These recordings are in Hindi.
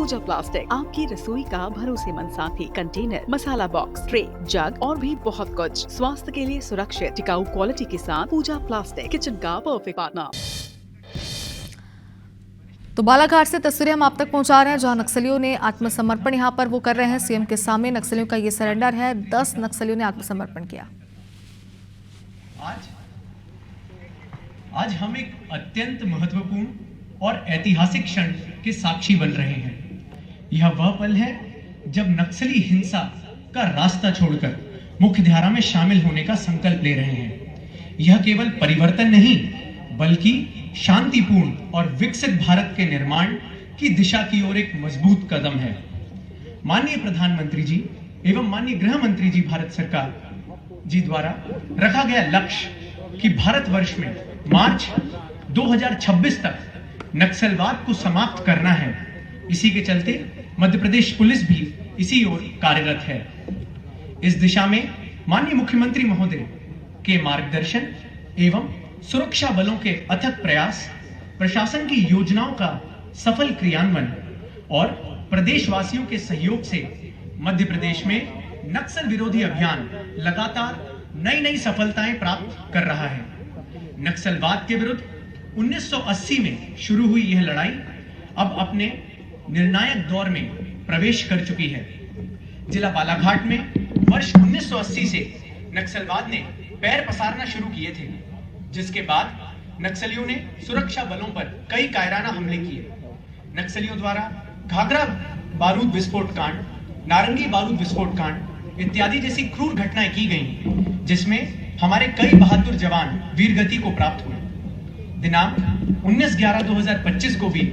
पूजा प्लास्टिक, आपकी रसोई का भरोसेमंद साथी। कंटेनर, मसाला बॉक्स, ट्रे, जग और भी बहुत कुछ। स्वास्थ्य के लिए सुरक्षित टिकाऊ क्वालिटी के साथ पूजा प्लास्टिक, किचन का परफेक्ट पार्टनर। तो बालाघाट से तस्वीरें हम आप तक पहुंचा रहे हैं, जहां नक्सलियों ने आत्मसमर्पण यहां पर वो कर रहे हैं। सीएम के सामने नक्सलियों का ये सरेंडर है। 10 नक्सलियों ने आत्मसमर्पण किया। आज हम एक अत्यंत महत्वपूर्ण और ऐतिहासिक क्षण के साक्षी बन रहे हैं। यह वह पल है जब नक्सली हिंसा का रास्ता छोड़कर मुख्य धारा में शामिल होने का संकल्प ले रहे हैं। यह केवल परिवर्तन नहीं, बल्कि शांतिपूर्ण और विकसित भारत के निर्माण की दिशा की ओर एक मजबूत कदम है। माननीय प्रधानमंत्री जी एवं माननीय गृह मंत्री जी भारत सरकार जी द्वारा रखा गया लक्ष्य कि भारतवर्ष में मार्च 2026 तक नक्सलवाद को समाप्त करना है। इसी के चलते मध्य प्रदेश पुलिस भी इसी ओर कार्यरत है। इस दिशा में माननीय मुख्यमंत्री महोदय के मार्गदर्शन एवं सुरक्षा बलों के अथक प्रयास, प्रशासन की योजनाओं का सफल क्रियान्वयन और प्रदेशवासियों के सहयोग से मध्य प्रदेश में नक्सल विरोधी अभियान लगातार नई नई सफलताएं प्राप्त कर रहा है। नक्सलवाद के विरुद्ध 1980 में शुरू हुई यह लड़ाई अब अपने निर्णायक दौर में प्रवेश कर चुकी है। जिला बालाघाट में वर्ष 1980 से नक्सलवाद ने पैर पसारना शुरू किए थे, जिसके बाद नक्सलियों ने सुरक्षा बलों पर कई कायराना हमले किए। नक्सलियों द्वारा घाघरा बारूद विस्फोट कांड, नारंगी बारूद विस्फोट कांड इत्यादि जैसी क्रूर घटनाएं की गईं, जिसमें हमारे कई बहादुर जवान वीरगति को प्राप्त हुए। दिनांक 19/11/2025 को भी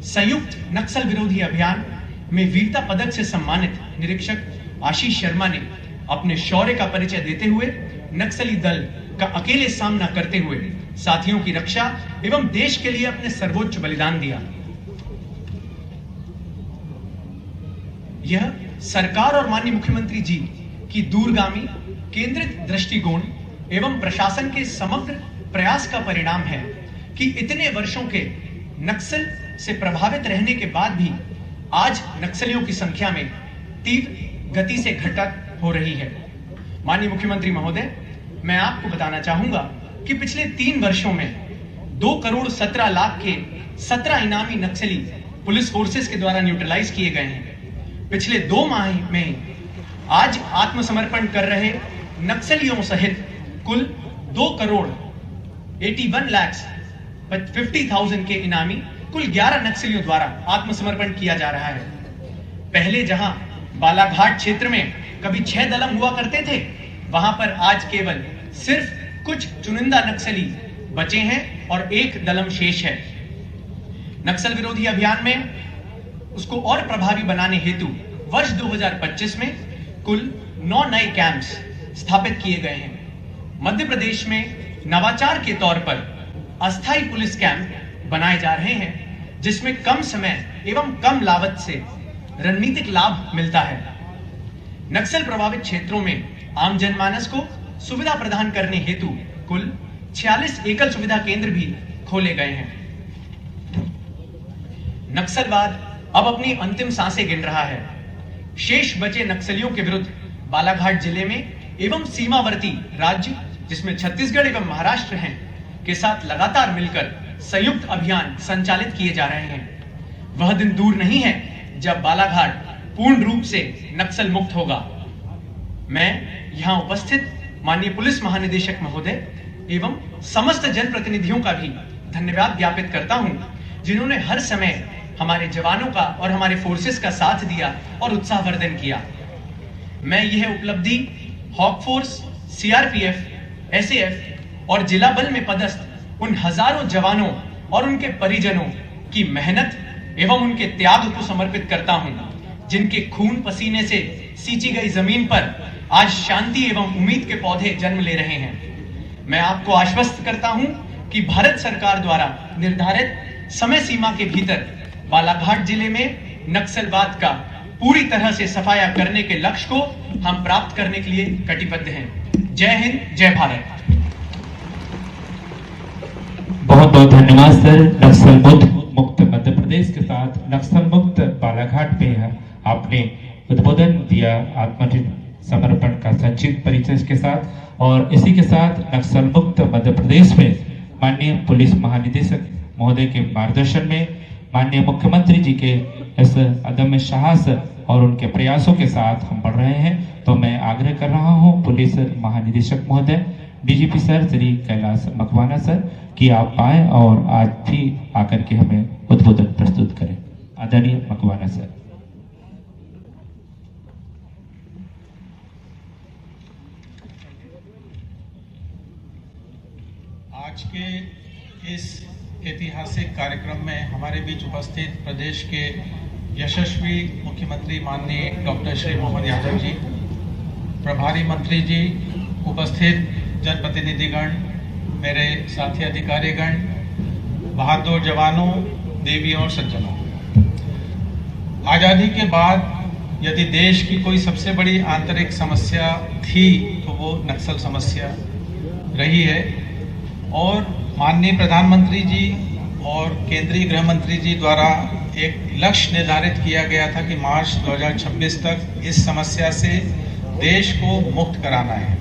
संयुक्त नक्सल विरोधी अभियान में वीरता पदक से सम्मानित निरीक्षक आशीष शर्मा ने अपने शौर्य का परिचय देते हुए नक्सली दल का अकेले सामना करते हुए साथियों की रक्षा एवं देश के लिए अपने सर्वोच्च बलिदान दिया। यह सरकार और माननीय मुख्यमंत्री जी की दूरगामी केंद्रित दृष्टिकोण एवं प्रशासन के समग्र प्रयास का परिणाम है कि इतने वर्षों के नक्सल से प्रभावित रहने के बाद भी आज नक्सलियों की संख्या में तीव्र गति से घटत हो रही है। माननीय मुख्यमंत्री महोदय, मैं आपको बताना चाहूंगा कि पिछले 3 वर्षों में 2,17,00,000 के 17 इनामी नक्सली पुलिस फोर्सेस के द्वारा न्यूट्रलाइज किए गए हैं। पिछले 2 माह में आज आत्मसमर्पण कर रहे नक्सलियों सहित कुल 2,81,50,000 के इनामी कुल 11 नक्सलियों द्वारा आत्मसमर्पण किया जा रहा है। पहले जहां बालाघाट क्षेत्र में कभी 6 दलम हुआ करते थे, वहां पर आज केवल सिर्फ कुछ चुनिंदा नक्सली बचे हैं और 1 दलम शेष है। नक्सल विरोधी अभियान में उसको और प्रभावी बनाने हेतु वर्ष 2025 में कुल 9 नए कैंप्स स्थापित किए गए हैं। मध्य प्रदेश में नवाचार के तौर पर अस्थायी पुलिस कैंप बनाए जा रहे हैं, जिसमें कम समय एवं कम लागत से रणनीतिक लाभ मिलता है। नक्सल प्रभावित क्षेत्रों में आम जनमानस को सुविधा प्रदान करने हेतु कुल 46 एकल सुविधा केंद्र भी खोले गए हैं। नक्सलवाद अब अपनी अंतिम सांसें गिन रहा है। शेष बचे नक्सलियों के विरुद्ध बालाघाट जिले में एवं सीमावर्ती राज्य, जिसमें छत्तीसगढ़ एवं महाराष्ट्र हैं, के साथ लगातार मिलकर संयुक्त अभियान संचालित किए जा रहे हैं। वह दिन दूर नहीं है जब बालाघाट पूर्ण रूप से नक्सल मुक्त होगा। मैं यहां उपस्थित माननीय पुलिस महानिदेशक महोदय एवं समस्त जनप्रतिनिधियों का भी धन्यवाद ज्ञापित करता हूं, जिन्होंने हर समय हमारे जवानों का और हमारे फोर्सेस का साथ दिया और उत्साहवर्धन किया। मैं यह उपलब्धि हॉक फोर्स, सीआरपीएफ, एसएएफ और जिला बल में पदस्थ उन हजारों जवानों और उनके परिजनों की मेहनत एवं उनके त्याग को समर्पित करता हूं, जिनके खून पसीने से सींची गई जमीन पर आज शांति एवं उम्मीद के पौधे जन्म ले रहे हैं। मैं आपको आश्वस्त करता हूं कि भारत सरकार द्वारा निर्धारित समय सीमा के भीतर बालाघाट जिले में नक्सलवाद का पूरी तरह से सफाया करने के लक्ष्य को हम प्राप्त करने के लिए कटिबद्ध हैं। जय हिंद, जय भारत। बहुत बहुत धन्यवाद सर। नक्सल मुक्त मध्य प्रदेश के साथ नक्सल मुक्त बालाघाट में आपने उद्बोधन दिया आत्मसमर्पण का संक्षिप्त परिचय के साथ, और इसी के साथ नक्सल मुक्त मध्य प्रदेश में माननीय पुलिस महानिदेशक महोदय के मार्गदर्शन में माननीय मुख्यमंत्री जी के इस अदम्य साहस और उनके प्रयासों के साथ हम बढ़ रहे हैं। तो मैं आग्रह कर रहा हूं पुलिस महानिदेशक महोदय DGP sir Shri Kailash Makwana sir कि आप आए और आज भी आकर के हमें उद्बोधन प्रस्तुत करें। आदरणीय मकवाना सर। आज के इस ऐतिहासिक कार्यक्रम में हमारे बीच उपस्थित प्रदेश के यशस्वी मुख्यमंत्री माननीय डॉक्टर श्री मोहम्मद यादव जी, प्रभारी मंत्री जी, उपस्थित जनप्रतिनिधिगण, मेरे साथी अधिकारीगण, बहादुर जवानों, देवियों और सज्जनों, आज़ादी के बाद यदि देश की कोई सबसे बड़ी आंतरिक समस्या थी तो वो नक्सल समस्या रही है। और माननीय प्रधानमंत्री जी और केंद्रीय गृह मंत्री जी द्वारा एक लक्ष्य निर्धारित किया गया था कि मार्च 2026 तक इस समस्या से देश को मुक्त कराना है।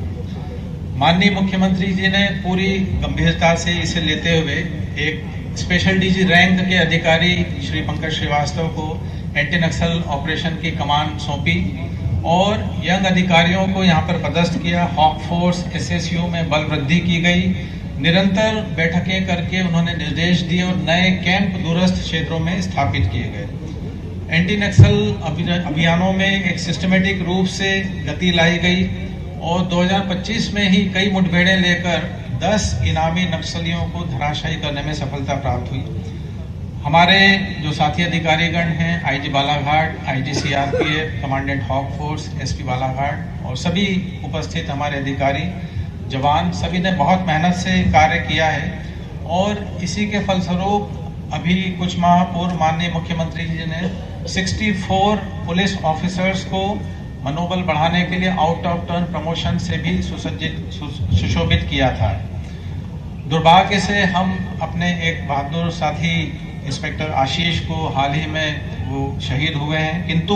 माननीय मुख्यमंत्री जी ने पूरी गंभीरता से इसे लेते हुए एक स्पेशल डीजी रैंक के अधिकारी श्री पंकज श्रीवास्तव को एंटी नक्सल ऑपरेशन की कमान सौंपी और यंग अधिकारियों को यहाँ पर पदस्थ किया। हॉक फोर्स एसएसयू में बल वृद्धि की गई। निरंतर बैठकें करके उन्होंने निर्देश दिए और नए कैंप दूरस्थ क्षेत्रों में स्थापित किए गए। एंटी नक्सल अभियानों में एक सिस्टमेटिक रूप से गति लाई गई और 2025 में ही कई मुठभेड़ें लेकर 10 इनामी नक्सलियों को धराशायी करने में सफलता प्राप्त हुई। हमारे जो साथी अधिकारीगण हैं, IG Balaghat, IG CRPF, commandant hoc Force, SP Balaghat और सभी उपस्थित हमारे अधिकारी जवान, सभी ने बहुत मेहनत से कार्य किया है। और इसी के फलस्वरूप अभी कुछ माह पूर्व माननीय मुख्यमंत्री जी ने 64 पुलिस ऑफिसर्स को मनोबल बढ़ाने के लिए आउट ऑफ टर्न प्रमोशन से भी सुशोभित किया था। दुर्भाग्य से हम अपने एक बहादुर साथी इंस्पेक्टर आशीष को हाल ही में वो शहीद हुए हैं, किंतु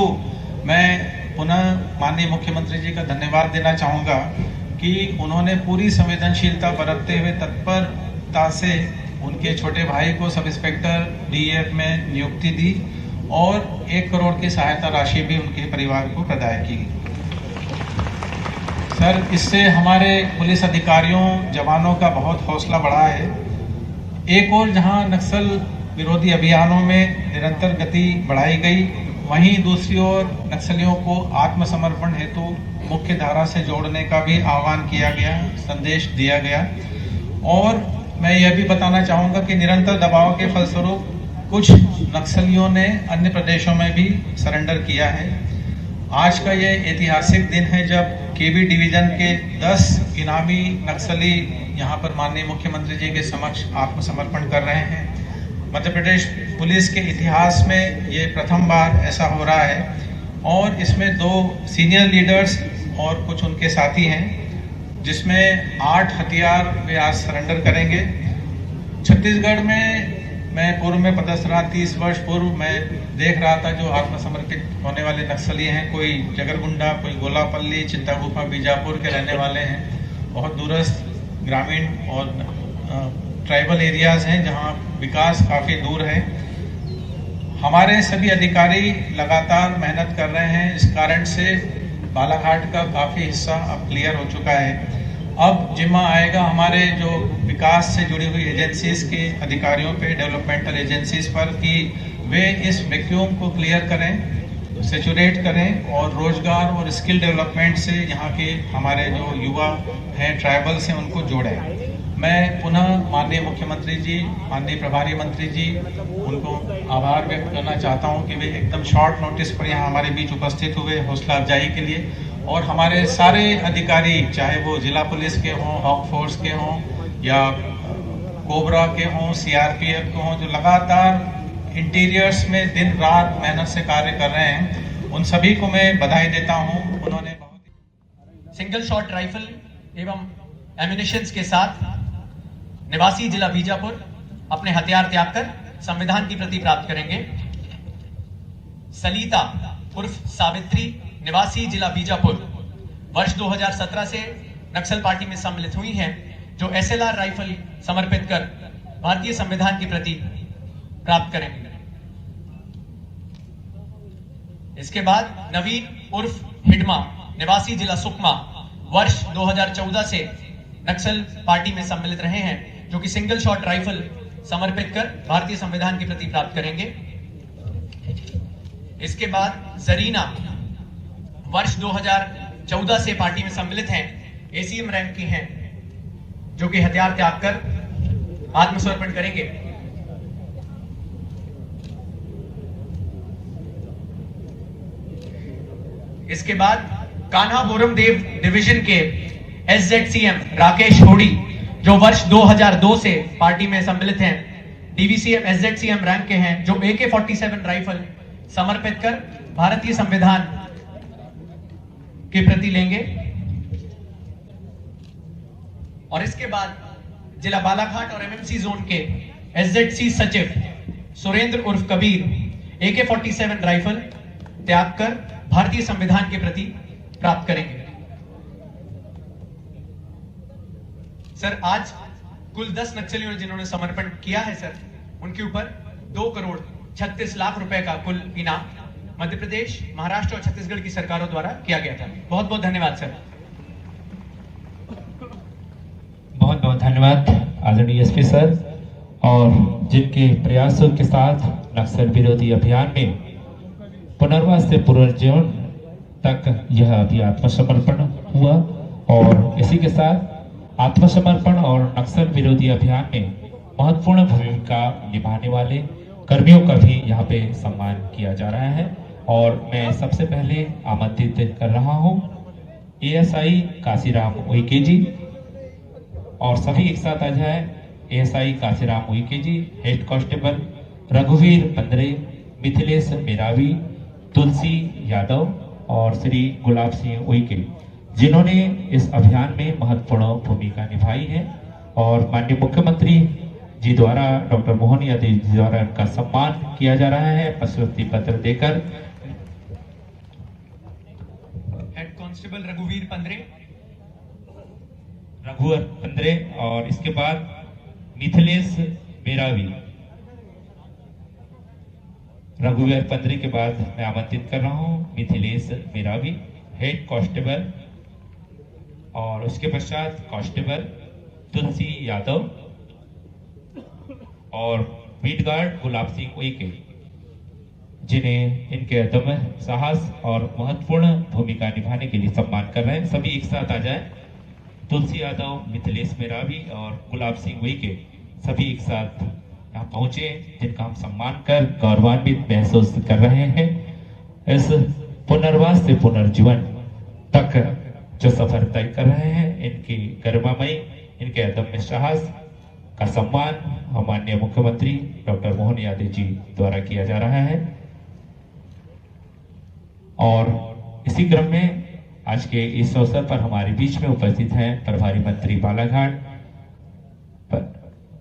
मैं पुनः माननीय मुख्यमंत्री जी का धन्यवाद देना चाहूँगा कि उन्होंने पूरी संवेदनशीलता बरतते हुए तत्परता से उनके छोटे भाई को सब इंस्पेक्टर डीएफ में नियुक्ति दी और 1 करोड़ की सहायता राशि भी उनके परिवार को प्रदान की। सर, इससे हमारे पुलिस अधिकारियों, जवानों का बहुत हौसला बढ़ा है। एक और जहां नक्सल विरोधी अभियानों में निरंतर गति बढ़ाई गई, वहीं दूसरी ओर नक्सलियों को आत्मसमर्पण हेतु मुख्य धारा से जोड़ने का भी आह्वान किया गया, संदेश दिया गया। और मैं यह भी बताना चाहूँगा कि निरंतर दबाव के फलस्वरूप कुछ नक्सलियों ने अन्य प्रदेशों में भी सरेंडर किया है। आज का ये ऐतिहासिक दिन है जब केबी डिवीजन के 10 इनामी नक्सली यहाँ पर माननीय मुख्यमंत्री जी के समक्ष आत्मसमर्पण कर रहे हैं। मध्य प्रदेश पुलिस के इतिहास में ये प्रथम बार ऐसा हो रहा है और इसमें 2 सीनियर लीडर्स और कुछ उनके साथी हैं, जिसमें 8 हथियार वे आज सरेंडर करेंगे। छत्तीसगढ़ में मैं पूर्व में पदस्थ रहा, 30 वर्ष पूर्व मैं देख रहा था जो आत्मसमर्पित होने वाले नक्सली हैं, कोई जगरगुंडा, कोई गोलापल्ली, चिंतागुफा, बीजापुर के रहने वाले हैं। बहुत दूरस्थ ग्रामीण और ट्राइबल एरियाज हैं जहां विकास काफ़ी दूर है। हमारे सभी अधिकारी लगातार मेहनत कर रहे हैं। इस कारण से बालाघाट का काफ़ी हिस्सा अब क्लियर हो चुका है। अब जिम्मा आएगा हमारे जो विकास से जुड़ी हुई एजेंसीज के अधिकारियों पे, डेवलपमेंटल एजेंसीज पर, कि वे इस वैक्यूम को क्लियर करें, सेचुरेट करें और रोजगार और स्किल डेवलपमेंट से यहाँ के हमारे जो युवा हैं ट्राइबल से उनको जोड़ें। मैं पुनः माननीय मुख्यमंत्री जी, माननीय प्रभारी मंत्री जी, उनको आभार व्यक्त करना चाहता हूं कि वे एकदम शॉर्ट नोटिस पर यहाँ हमारे बीच उपस्थित हुए हौसला अफजाई के लिए। और हमारे सारे अधिकारी, चाहे वो जिला पुलिस के हों, हॉक फोर्स के हों या कोबरा के हों, सीआरपीएफ के हों, जो लगातार इंटीरियर्स में दिन रात मेहनत से कार्य कर रहे हैं, उन सभी को मैं बधाई देता हूँ। उन्होंने बहुत सिंगल शॉट राइफल एवं एम्युनिशंस के साथ निवासी जिला बीजापुर अपने हथियार त्याग कर संविधान की प्रति प्राप्त करेंगे। सलीता उर्फ सावित्री निवासी जिला बीजापुर वर्ष 2017 से नक्सल पार्टी में सम्मिलित हुई हैं, जो SLR राइफल समर्पित कर भारतीय संविधान की प्रति प्राप्त करेंगे। इसके बाद नवीन उर्फ हिडमा निवासी जिला सुकमा वर्ष 2014 से नक्सल पार्टी में सम्मिलित रहे हैं, जो कि सिंगल शॉट राइफल समर्पित कर भारतीय संविधान की प्रति प्राप्त करेंगे। इसके बाद जरीना वर्ष 2014 से पार्टी में सम्मिलित हैं, ACM रैंक की हैं, जो कि हथियार त्याग कर आत्मसमर्पण करेंगे। इसके बाद कान्हा बोरम देव डिवीजन के SZCM राकेश होड़ी, जो वर्ष 2002 से पार्टी में सम्मिलित हैं, DVCM SZCM रैंक के हैं, जो AK-47 राइफल समर्पित कर भारतीय संविधान के प्रति लेंगे। और इसके बाद जिला बालाघाट और MMC जोन के SZC सचिव सुरेंद्र उर्फ कबीर AK-47 राइफल त्याग कर भारतीय संविधान के प्रति प्राप्त करेंगे। सर, आज कुल 10 नक्सलियों ने जिन्होंने समर्पण किया है सर, उनके ऊपर 2,36,00,000 रुपए का कुल इनाम मध्य प्रदेश, महाराष्ट्र और छत्तीसगढ़ की सरकारों द्वारा किया गया था। बहुत बहुत धन्यवाद सर। बहुत बहुत धन्यवाद आदरणीय SP सर, और जिनके प्रयासों के साथ नक्सल विरोधी अभियान में पुनर्वास से पुनर्जीवन तक यह अभी आत्मसमर्पण हुआ, और इसी के साथ आत्मसमर्पण और नक्सल विरोधी अभियान में महत्वपूर्ण भूमिका निभाने वाले कर्मियों का भी यहाँ पे सम्मान किया जा रहा है। और मैं सबसे पहले आमंत्रित कर रहा हूँ ASI काशीराम उइके जी, और सभी एक साथ आ जाए। ASI काशीराम उइके जी, हेड कांस्टेबल रघुवीर पंद्रे, मिथिलेश मेरावी, तुलसी यादव और श्री गुलाब सिंह उइके, जिन्होंने इस अभियान में महत्वपूर्ण भूमिका निभाई है। और माननीय मुख्यमंत्री जी द्वारा, डॉक्टर मोहन यादव जी द्वारा उनका सम्मान किया जा रहा है प्रशस्ति पत्र देकर। हेड कांस्टेबल रघुवीर पंद्रे, और इसके बाद मिथिलेश मेरावी। रघुवीर पंद्रे के बाद मैं आमंत्रित कर रहा हूँ मिथिलेश मेरावी, हेड कांस्टेबल, और उसके पश्चात कांस्टेबल तुलसी यादव और बीट गार्ड गुलाब सिंह उइके, जिन्हें इनके अदम्य साहस और महत्वपूर्ण भूमिका निभाने के लिए सम्मान कर रहे हैं। सभी एक साथ आ जाए। तुलसी यादव, मिथिलेश मेरावी और गुलाब सिंह उइके सभी एक साथ यहाँ पहुंचे, जिनका हम सम्मान कर गौरवान्वित महसूस कर रहे हैं। इस पुनर्वास से पुनर्जीवन तक जो सफर तय कर रहे हैं, इनकी गरिमामयी, इनके अदम्य साहस का सम्मान माननीय मुख्यमंत्री डॉक्टर मोहन यादव जी द्वारा किया जा रहा है। और इसी क्रम में आज के इस अवसर पर हमारे बीच में उपस्थित हैं प्रभारी मंत्री बालाघाट।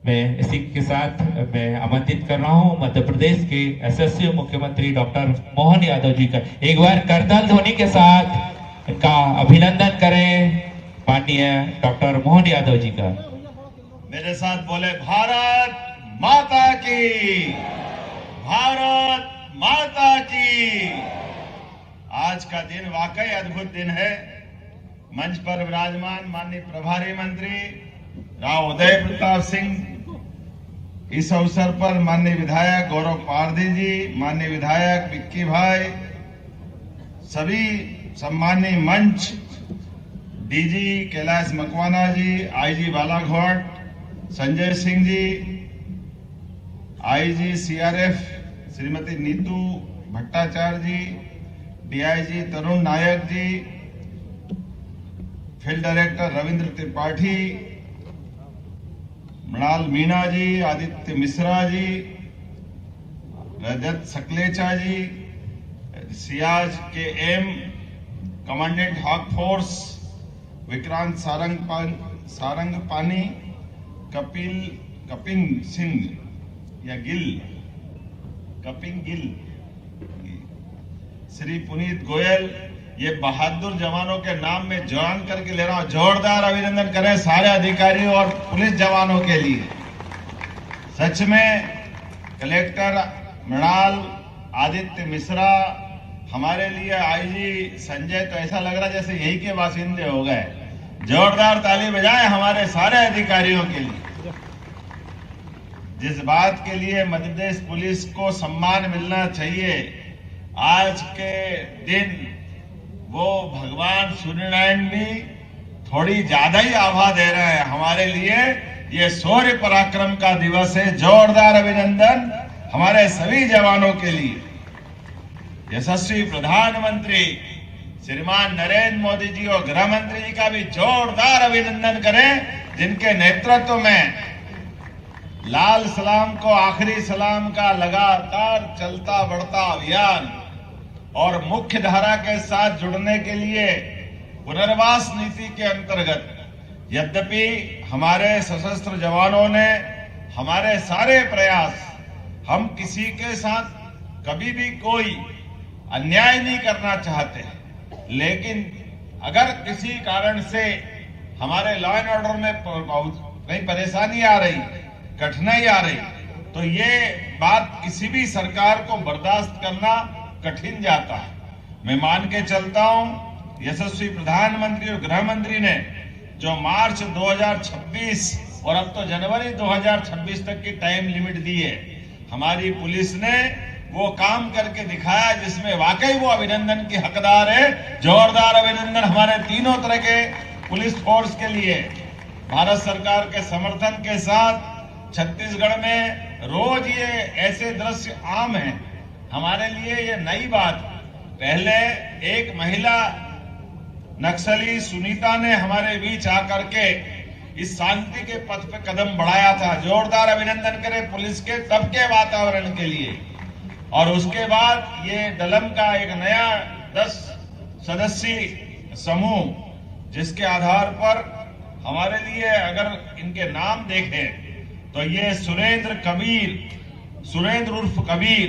मैं इसी के साथ मैं आमंत्रित कर रहा हूं मध्य प्रदेश के यशस्वी मुख्यमंत्री डॉक्टर मोहन यादव जी का, एक बार करताल ध्वनि के साथ इनका अभिनंदन करें। माननीय डॉक्टर मोहन यादव जी का मेरे साथ बोले, भारत माता की, भारत माता की। आज का दिन वाकई अद्भुत दिन है। मंच पर विराजमान माननीय प्रभारी मंत्री राव उदय प्रताप सिंह, इस अवसर पर माननीय विधायक गौरव पारधी जी, माननीय विधायक विक्की भाई, सभी सम्मानीय मंच, DG Kailash Makwana ji, IG Balaghat Sanjay Singh ji, IG CRF Shrimati Neetu Bhattacharya ji, DIG Tarun Nayak ji, field director Ravindra Tripathi, Mrinal Meena ji, Aditya Mishra ji, Rajat Sakalecha ji, Siyaj KM, commandant hoc force Vikrant Sarangpani, Kaping Gill, Shri Puneet Goyal, ये बहादुर जवानों के नाम में जवान करके ले रहा हूं। जोरदार अभिनंदन करें सारे अधिकारियों और पुलिस जवानों के लिए। सच में कलेक्टर मृणाल, आदित्य मिश्रा, हमारे लिए आईजी संजय, तो ऐसा लग रहा जैसे यही के बासिंदे हो गए। जोरदार ताली बजाएं हमारे सारे अधिकारियों के लिए। जिस बात के लिए मध्य प्रदेश पुलिस को सम्मान मिलना चाहिए, आज के दिन वो भगवान सूर्यनारायण भी थोड़ी ज्यादा ही आभा दे रहे हैं हमारे लिए। ये शौर्य पराक्रम का दिवस है। जोरदार अभिनंदन हमारे सभी जवानों के लिए। यशस्वी प्रधानमंत्री श्रीमान नरेंद्र मोदी जी और गृह मंत्री जी का भी जोरदार अभिनंदन करें, जिनके नेतृत्व में लाल सलाम को आखिरी सलाम का लगातार चलता बढ़ता अभियान और मुख्य धारा के साथ जुड़ने के लिए पुनर्वास नीति के अंतर्गत, यद्यपि हमारे सशस्त्र जवानों ने हमारे सारे प्रयास, हम किसी के साथ कभी भी कोई अन्याय नहीं करना चाहते, लेकिन अगर किसी कारण से हमारे लॉ एंड ऑर्डर में कहीं परेशानी आ रही, कठिनाई आ रही, तो ये बात किसी भी सरकार को बर्दाश्त करना कठिन जाता है। मैं मान के चलता हूं, यशस्वी प्रधानमंत्री और गृह मंत्री ने जो मार्च 2026 और अब तो जनवरी 2026 तक की टाइम लिमिट दी है, हमारी पुलिस ने वो काम करके दिखाया जिसमें वाकई वो अभिनंदन की हकदार है। जोरदार अभिनंदन हमारे तीनों तरह के पुलिस फोर्स के लिए। भारत सरकार के समर्थन के साथ छत्तीसगढ़ में रोज ये ऐसे दृश्य आम हैं, हमारे लिए ये नई बात। पहले एक महिला नक्सली सुनीता ने हमारे बीच आकर के इस शांति के पथ पे कदम बढ़ाया था। जोरदार अभिनंदन करें पुलिस के तब के वातावरण के लिए। और उसके बाद ये डलम का एक नया 10 सदस्यीय समूह, जिसके आधार पर हमारे लिए अगर इनके नाम देखें तो ये सुरेंद्र उर्फ कबीर,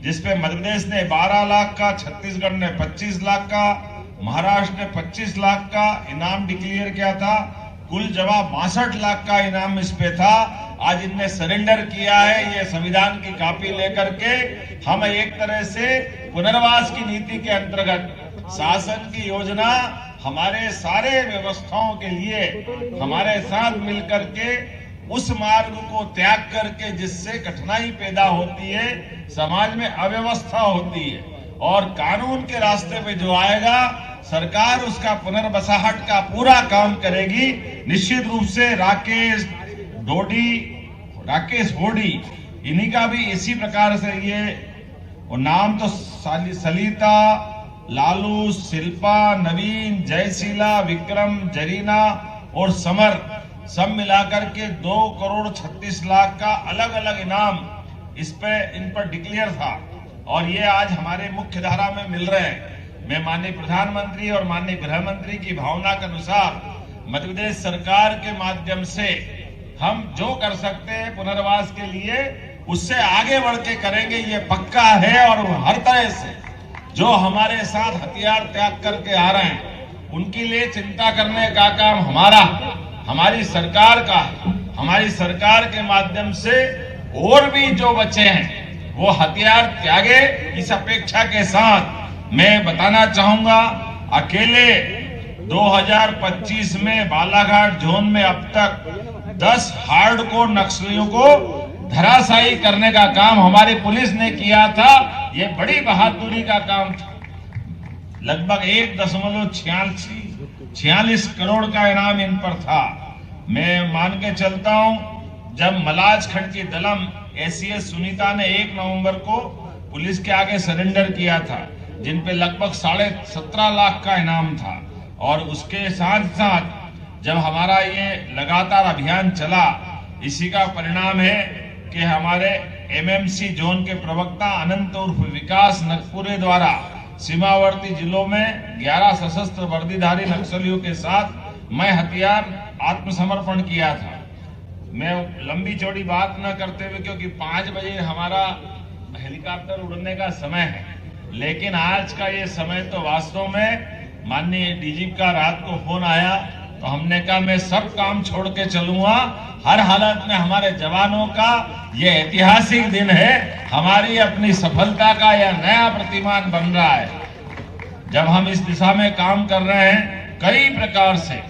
जिसपे मध्य प्रदेश ने 12 लाख का, छत्तीसगढ़ ने 25 लाख का, महाराष्ट्र ने 25 लाख का इनाम डिक्लेयर किया था। कुल जवाब 62 लाख का इनाम इस पे था। आज इनने सरेंडर किया है ये संविधान की कॉपी लेकर के। हम एक तरह से पुनर्वास की नीति के अंतर्गत शासन की योजना हमारे सारे व्यवस्थाओं के लिए हमारे साथ मिलकर के उस मार्ग को त्याग करके जिससे कठिनाई पैदा होती है, समाज में अव्यवस्था होती है, और कानून के रास्ते पे जो आएगा सरकार उसका पुनर्बसाहट का पूरा काम करेगी। निश्चित रूप से राकेश होडी इन्हीं का भी इसी प्रकार से ये नाम तो सलिता, लालू, शिल्पा, नवीन, जयशीला, विक्रम, जरीना और समर सब मिलाकर के 2,36,00,000 का अलग अलग इनाम इन पर डिक्लेयर था, और ये आज हमारे मुख्य धारा में मिल रहे हैं। मैं माननीय प्रधानमंत्री और माननीय गृह मंत्री की भावना के अनुसार मध्य प्रदेश सरकार के माध्यम से हम जो कर सकते हैं पुनर्वास के लिए, उससे आगे बढ़ के करेंगे, ये पक्का है। और हर तरह से जो हमारे साथ हथियार त्याग करके आ रहे हैं, उनके लिए चिंता करने का काम हमारी सरकार का। हमारी सरकार के माध्यम से और भी जो बचे हैं वो हथियार त्यागे, इस अपेक्षा के साथ मैं बताना चाहूंगा, अकेले 2025 में बालाघाट जोन में अब तक 10 हार्डकोर नक्सलियों को धराशायी करने का काम हमारी पुलिस ने किया था। ये बड़ी बहादुरी का काम था। लगभग 1.46 करोड़ का इनाम इन पर था। मैं मान के चलता हूं, जब मलाजखंड की दलम एसीएस सुनीता ने 1 नवंबर को पुलिस के आगे सरेंडर किया था, जिन पे लगभग 17.5 लाख का इनाम था, और उसके साथ साथ जब हमारा ये लगातार अभियान चला, इसी का परिणाम है कि हमारे एमएमसी जोन के प्रवक्ता अनंत उर्फ विकास नगपुरे द्वारा सीमावर्ती जिलों में 11 सशस्त्र वर्दीधारी नक्सलियों के साथ मैं हथियार आत्मसमर्पण किया था। मैं लंबी चौड़ी बात न करते हुए, क्योंकि 5 बजे हमारा हेलीकॉप्टर उड़ने का समय है, लेकिन आज का ये समय तो वास्तव में माननीय डीजीपी का रात को फोन आया तो हमने कहा मैं सब काम छोड़ के चलूंगा, हर हालत में हमारे जवानों का ये ऐतिहासिक दिन है, हमारी अपनी सफलता का यह नया प्रतिमान बन रहा है। जब हम इस दिशा में काम कर रहे हैं कई प्रकार से,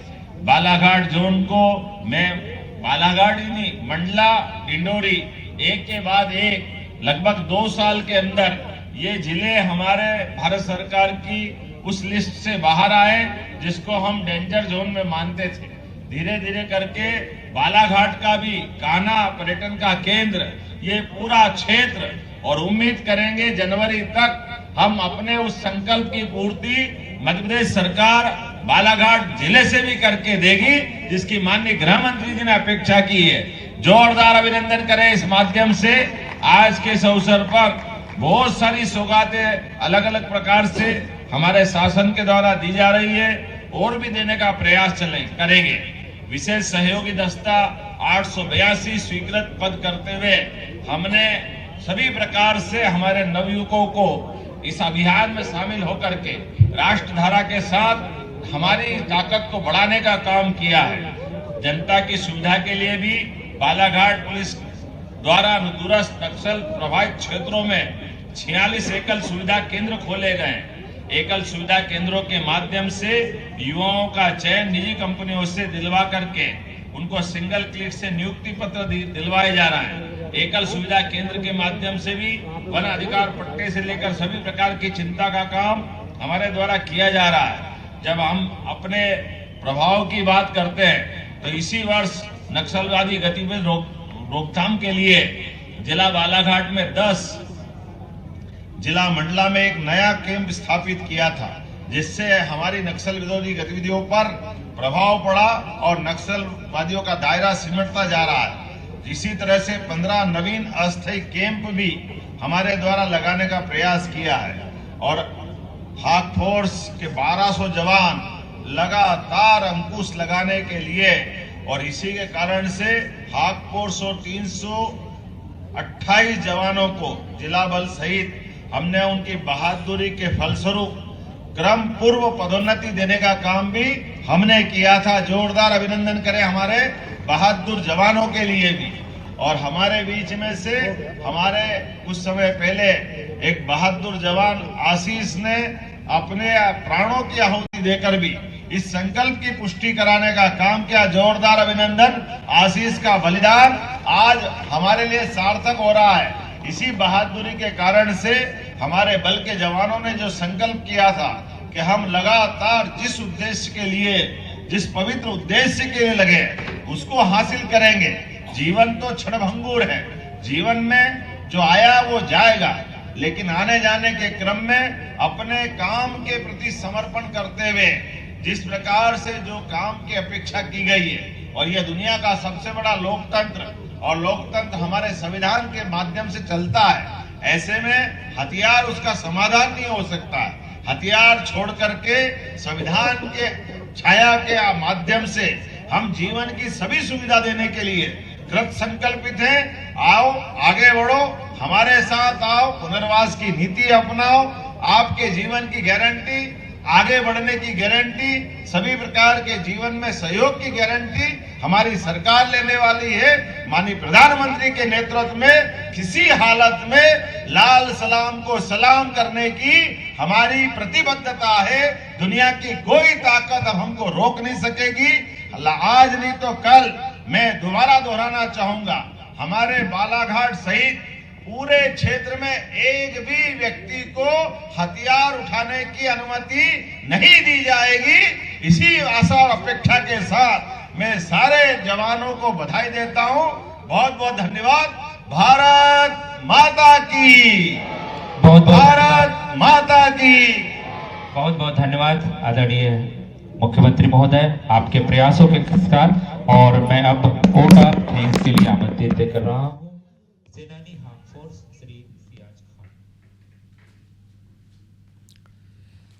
बालाघाट जोन को मैं बालाघाट ही नहीं, मंडला, डिंडोरी, एक के बाद एक लगभग 2 साल के अंदर ये जिले हमारे भारत सरकार की उस लिस्ट से बाहर आए जिसको हम डेंजर जोन में मानते थे। धीरे धीरे करके बालाघाट का भी कान्हा पर्यटन का केंद्र, ये पूरा क्षेत्र, और उम्मीद करेंगे जनवरी तक हम अपने उस संकल्प की पूर्ति मध्य प्रदेश सरकार बालाघाट जिले से भी करके देगी, जिसकी माननीय गृह मंत्री जी ने अपेक्षा की है। जोरदार अभिनंदन करें इस माध्यम से। आज के इस अवसर पर बहुत सारी सौगातें अलग अलग प्रकार से हमारे शासन के द्वारा दी जा रही है और भी देने का प्रयास करेंगे। विशेष सहयोगी दस्ता 882 स्वीकृत पद करते हुए हमने सभी प्रकार से हमारे नवयुवकों को इस अभियान में शामिल होकर के राष्ट्रधारा के साथ हमारी ताकत को बढ़ाने का काम किया है। जनता की सुविधा के लिए भी बालाघाट पुलिस द्वारा दूरस्थ नक्सल प्रभावित क्षेत्रों में 46 एकल सुविधा केंद्र खोले गए। एकल सुविधा केंद्रों के माध्यम से युवाओं का चयन निजी कंपनियों से दिलवा करके उनको सिंगल क्लिक से नियुक्ति पत्र दिलवाए जा रहा है। एकल सुविधा केंद्र के माध्यम से भी वन अधिकार पट्टे से लेकर सभी प्रकार की चिंता का काम हमारे द्वारा किया जा रहा है। जब हम अपने प्रभाव की बात करते हैं तो इसी वर्ष नक्सलवादी गतिविधि रोकथाम के लिए जिला बालाघाट में 10, जिला मंडला में एक नया कैंप स्थापित किया था, जिससे हमारी नक्सल विरोधी गतिविधियों पर प्रभाव पड़ा और नक्सलवादियों का दायरा सिमटता जा रहा है। इसी तरह से 15 नवीन अस्थायी कैंप भी हमारे द्वारा लगाने का प्रयास किया है और हाक फोर्स के 1200 जवान लगातार अंकुश लगाने के लिए, और इसी के कारण से हाक फोर्स और 328 जवानों को जिला बल सहित हमने उनकी बहादुरी के फलस्वरूप क्रम पूर्व पदोन्नति देने का काम भी हमने किया था। जोरदार अभिनंदन करें हमारे बहादुर जवानों के लिए भी। और हमारे बीच में से हमारे कुछ समय पहले एक बहादुर जवान आशीष ने अपने प्राणों की आहुति देकर भी इस संकल्प की पुष्टि कराने का काम किया। जोरदार अभिनंदन। आशीष का बलिदान आज हमारे लिए सार्थक हो रहा है। इसी बहादुरी के कारण से हमारे बल के जवानों ने जो संकल्प किया था कि हम लगातार जिस उद्देश्य के लिए, जिस पवित्र उद्देश्य के लिए लगे, उसको हासिल करेंगे। जीवन तो क्षणभंगुर है, जीवन में जो आया वो जाएगा, लेकिन आने जाने के क्रम में अपने काम के प्रति समर्पण करते हुए जिस प्रकार से जो काम की अपेक्षा की गई है, और यह दुनिया का सबसे बड़ा लोकतंत्र, और लोकतंत्र हमारे संविधान के माध्यम से चलता है, ऐसे में हथियार उसका समाधान नहीं हो सकता है। हथियार छोड़ करके संविधान के छाया के माध्यम से हम जीवन की सभी सुविधा देने के लिए कृत संकल्पित हैं। आओ आगे बढ़ो, हमारे साथ आओ, पुनर्वास की नीति अपनाओ, आपके जीवन की गारंटी, आगे बढ़ने की गारंटी, सभी प्रकार के जीवन में सहयोग की गारंटी हमारी सरकार लेने वाली है। माननीय प्रधानमंत्री के नेतृत्व में किसी हालत में लाल सलाम को सलाम करने की हमारी प्रतिबद्धता है। दुनिया की कोई ताकत अब हमको रोक नहीं सकेगी। आज नहीं तो कल मैं दोबारा दोहराना चाहूंगा, हमारे बालाघाट सहित पूरे क्षेत्र में एक भी व्यक्ति को हथियार उठाने की अनुमति नहीं दी जाएगी। इसी आशा और अपेक्षा के साथ मैं सारे जवानों को बधाई देता हूं। बहुत बहुत धन्यवाद। भारत माता की, भारत माता की। बहुत बहुत धन्यवाद आदरणीय मुख्यमंत्री महोदय, आपके प्रयासों के साथ। और मैं अब कोर्ट ऑफ थैंक्स के लिए आमंत्रित कर रहा हूँ सेनानी हाक फोर्स श्री सियाज खान।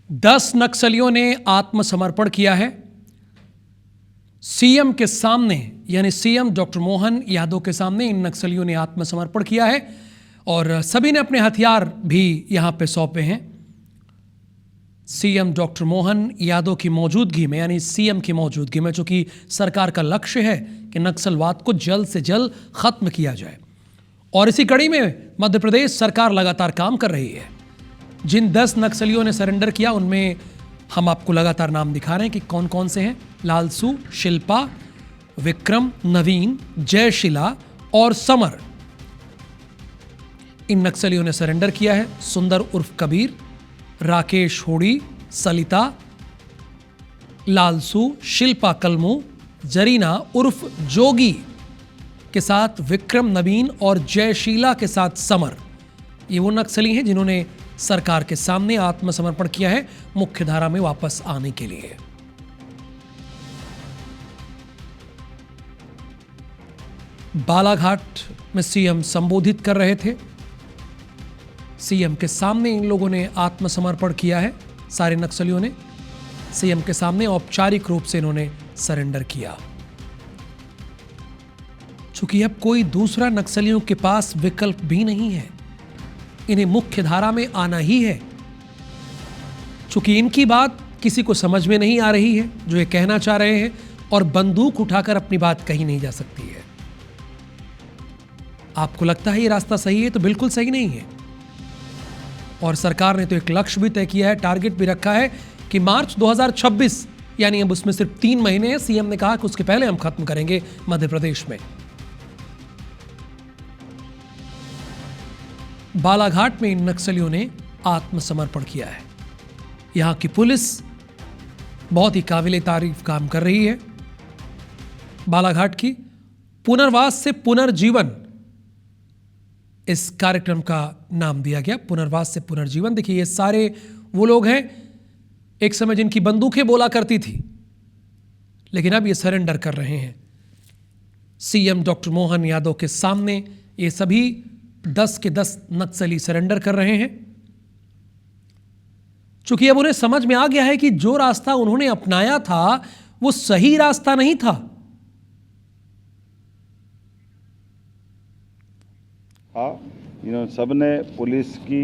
10 नक्सलियों ने आत्मसमर्पण किया है सीएम के सामने, यानी सीएम डॉक्टर मोहन यादव के सामने इन नक्सलियों ने आत्मसमर्पण किया है और सभी ने अपने हथियार भी यहां पे सौंपे हैं। सीएम डॉक्टर मोहन यादव की मौजूदगी में यानी सीएम की मौजूदगी में, चूंकि सरकार का लक्ष्य है कि नक्सलवाद को जल्द से जल्द खत्म किया जाए और इसी कड़ी में मध्य प्रदेश सरकार लगातार काम कर रही है। जिन 10 नक्सलियों ने सरेंडर किया उनमें हम आपको लगातार नाम दिखा रहे हैं कि कौन कौन से हैं। लालसू, शिल्पा, विक्रम, नवीन, जयशिला और समर, इन नक्सलियों ने सरेंडर किया है। सुंदर उर्फ कबीर, राकेश होड़ी, सलिता, लालसू, शिल्पा कलमू, जरीना उर्फ जोगी के साथ विक्रम, नवीन और जयशीला के साथ समर, ये वो नक्सली हैं जिन्होंने सरकार के सामने आत्मसमर्पण किया है मुख्यधारा में वापस आने के लिए। बालाघाट में सीएम संबोधित कर रहे थे। सीएम के सामने इन लोगों ने आत्मसमर्पण किया है। सारे नक्सलियों ने सीएम के सामने औपचारिक रूप से इन्होंने सरेंडर किया। चूंकि अब कोई दूसरा नक्सलियों के पास विकल्प भी नहीं है, इन्हें मुख्य धारा में आना ही है। चूंकि इनकी बात किसी को समझ में नहीं आ रही है जो ये कहना चाह रहे हैं, और बंदूक उठाकर अपनी बात कही नहीं जा सकती है। आपको लगता है ये रास्ता सही है? तो बिल्कुल सही नहीं है। और सरकार ने तो एक लक्ष्य भी तय किया है, टारगेट भी रखा है कि मार्च 2026, यानी अब उसमें सिर्फ 3 महीने हैं। सीएम ने कहा कि उसके पहले हम खत्म करेंगे मध्य प्रदेश में। बालाघाट में इन नक्सलियों ने आत्मसमर्पण किया है। यहां की पुलिस बहुत ही काबिले तारीफ काम कर रही है। बालाघाट की पुनर्वास से पुनर्जीवन, इस कार्यक्रम का नाम दिया गया, पुनर्वास से पुनर्जीवन। देखिए, ये सारे वो लोग हैं एक समय जिनकी बंदूकें बोला करती थी, लेकिन अब ये सरेंडर कर रहे हैं सीएम डॉक्टर मोहन यादव के सामने। ये सभी 10 के 10 नक्सली सरेंडर कर रहे हैं, चूंकि अब उन्हें समझ में आ गया है कि जो रास्ता उन्होंने अपनाया था वो सही रास्ता नहीं था। हाँ, सबने पुलिस की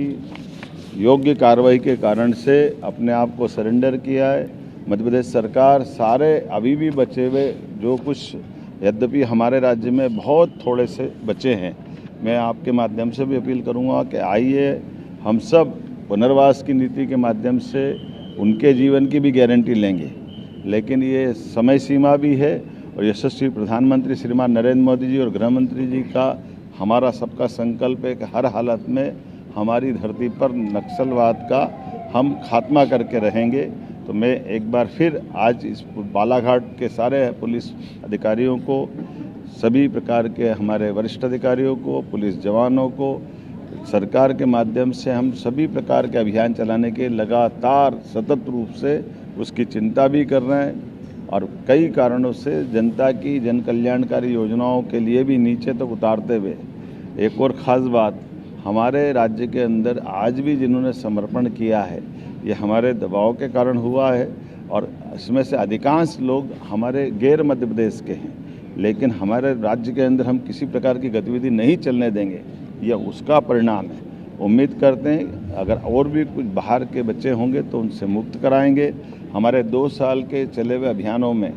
योग्य कार्रवाई के कारण से अपने आप को सरेंडर किया है। मध्य प्रदेश सरकार सारे अभी भी बचे हुए जो कुछ, यद्यपि हमारे राज्य में बहुत थोड़े से बचे हैं, मैं आपके माध्यम से भी अपील करूंगा कि आइए हम सब पुनर्वास की नीति के माध्यम से उनके जीवन की भी गारंटी लेंगे। लेकिन ये समय सीमा भी है और यशस्वी प्रधानमंत्री श्रीमान नरेंद्र मोदी जी और गृह मंत्री जी का हमारा सबका संकल्प है कि हर हालत में हमारी धरती पर नक्सलवाद का हम खात्मा करके रहेंगे। तो मैं एक बार फिर आज इस बालाघाट के सारे पुलिस अधिकारियों को, सभी प्रकार के हमारे वरिष्ठ अधिकारियों को, पुलिस जवानों को, सरकार के माध्यम से हम सभी प्रकार के अभियान चलाने के लगातार सतत रूप से उसकी चिंता भी कर रहे हैं और कई कारणों से जनता की जन कल्याणकारी योजनाओं के लिए भी नीचे तक उतारते हुए। एक और ख़ास बात, हमारे राज्य के अंदर आज भी जिन्होंने समर्पण किया है ये हमारे दबाव के कारण हुआ है और इसमें से अधिकांश लोग हमारे गैर मध्य प्रदेश के हैं, लेकिन हमारे राज्य के अंदर हम किसी प्रकार की गतिविधि नहीं चलने देंगे, यह उसका परिणाम है। उम्मीद करते हैं अगर और भी कुछ बाहर के बच्चे होंगे तो उनसे मुक्त कराएंगे। हमारे 2 साल के चले हुए अभियानों में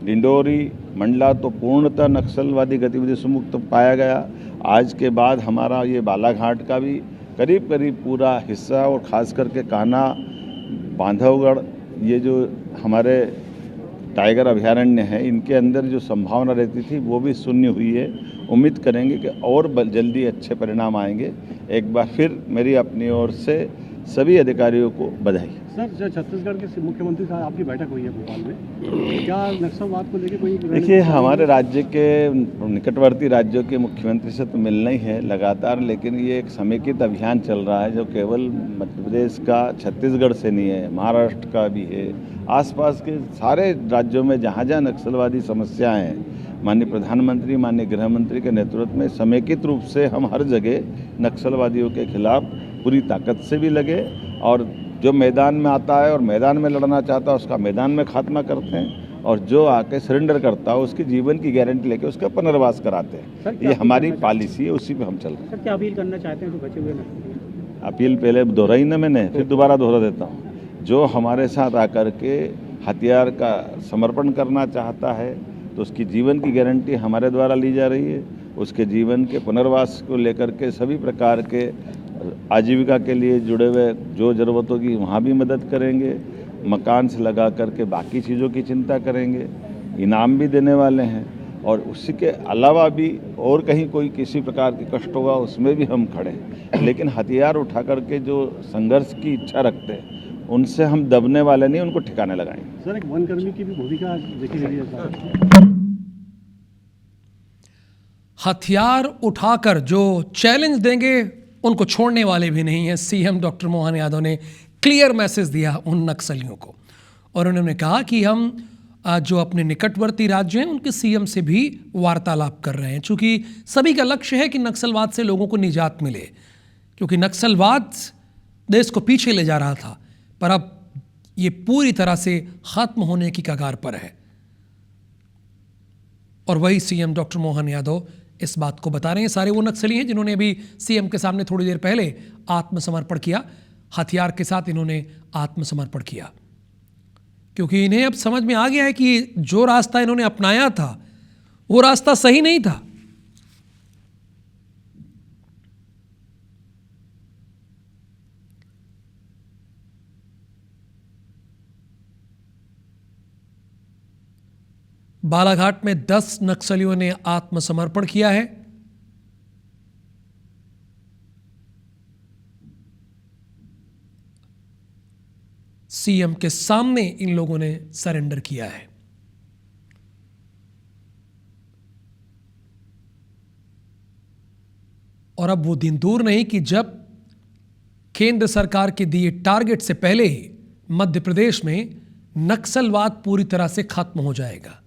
डिंडोरी, मंडला तो पूर्णतः नक्सलवादी गतिविधि से मुक्त पाया गया। आज के बाद हमारा ये बालाघाट का भी करीब करीब पूरा हिस्सा और ख़ास करके कान्हा, बांधवगढ़, ये जो हमारे टाइगर अभयारण्य है, इनके अंदर जो संभावना रहती थी वो भी शून्य हुई है। उम्मीद करेंगे कि और जल्दी अच्छे परिणाम आएंगे। एक बार फिर मेरी अपनी ओर से सभी अधिकारियों को बधाई। सर, जो छत्तीसगढ़ के मुख्यमंत्री साहब आपकी बैठक हुई है भोपाल में, क्या नक्सलवाद को लेकर कोई? देखिए, हमारे राज्य के निकटवर्ती राज्यों के मुख्यमंत्री से तो मिलना ही है लगातार, लेकिन ये एक समेकित अभियान चल रहा है जो केवल मध्य प्रदेश का, छत्तीसगढ़ से नहीं है, महाराष्ट्र का भी है, आसपास के सारे राज्यों में जहाँ जहाँ नक्सलवादी समस्याएं हैं, माननीय प्रधानमंत्री, माननीय गृह मंत्री के नेतृत्व में समेकित रूप से हम हर जगह नक्सलवादियों के खिलाफ पूरी ताकत से भी लगे और जो मैदान में आता है और मैदान में लड़ना चाहता है उसका मैदान में खात्मा करते हैं और जो आके सरेंडर करता है उसकी जीवन की गारंटी लेके उसका पुनर्वास कराते हैं। ये हमारी पॉलिसी है, उसी पे हम चल रहे हैं। सर, क्या अपील करना चाहते हैं तो बचे हुए नक्सली? अपील पहले दोहराई ना मैंने, फिर दोबारा दोहरा देता हूँ। जो हमारे साथ आकर के हथियार का समर्पण करना चाहता है तो उसकी जीवन की गारंटी हमारे द्वारा ली जा रही है। उसके जीवन के पुनर्वास को लेकर के सभी प्रकार के आजीविका के लिए जुड़े हुए जो ज़रूरत होगी वहाँ भी मदद करेंगे। मकान से लगा करके बाकी चीज़ों की चिंता करेंगे। इनाम भी देने वाले हैं और उसी के अलावा भी और कहीं कोई किसी प्रकार की कष्ट होगा उसमें भी हम खड़े हैं। लेकिन हथियार उठा करके जो संघर्ष की इच्छा रखते हैं उनसे हम दबने वाले नहीं, उनको ठिकाने लगाएंगे। सर, एक वनकर्मी की भी भूमिका देखी गई है सर। हथियार उठाकर जो चैलेंज देंगे उनको छोड़ने वाले भी नहीं हैं। सीएम डॉक्टर मोहन यादव ने क्लियर मैसेज दिया उन नक्सलियों को और उन्होंने कहा कि हम जो अपने निकटवर्ती राज्य हैं उनके सीएम से भी वार्तालाप कर रहे हैं, चूंकि सभी का लक्ष्य है कि नक्सलवाद से लोगों को निजात मिले, क्योंकि नक्सलवाद देश को पीछे ले जा रहा था पर अब ये पूरी तरह से खत्म होने की कगार पर है। और वही सीएम डॉक्टर मोहन यादव इस बात को बता रहे हैं। सारे वो नक्सली हैं जिन्होंने अभी सीएम के सामने थोड़ी देर पहले आत्मसमर्पण किया। हथियार के साथ इन्होंने आत्मसमर्पण किया क्योंकि इन्हें अब समझ में आ गया है कि जो रास्ता इन्होंने अपनाया था वो रास्ता सही नहीं था। बालाघाट में 10 नक्सलियों ने आत्मसमर्पण किया है। सीएम के सामने इन लोगों ने सरेंडर किया है। और अब वो दिन दूर नहीं कि जब केंद्र सरकार के दिए टारगेट से पहले ही मध्य प्रदेश में नक्सलवाद पूरी तरह से खत्म हो जाएगा।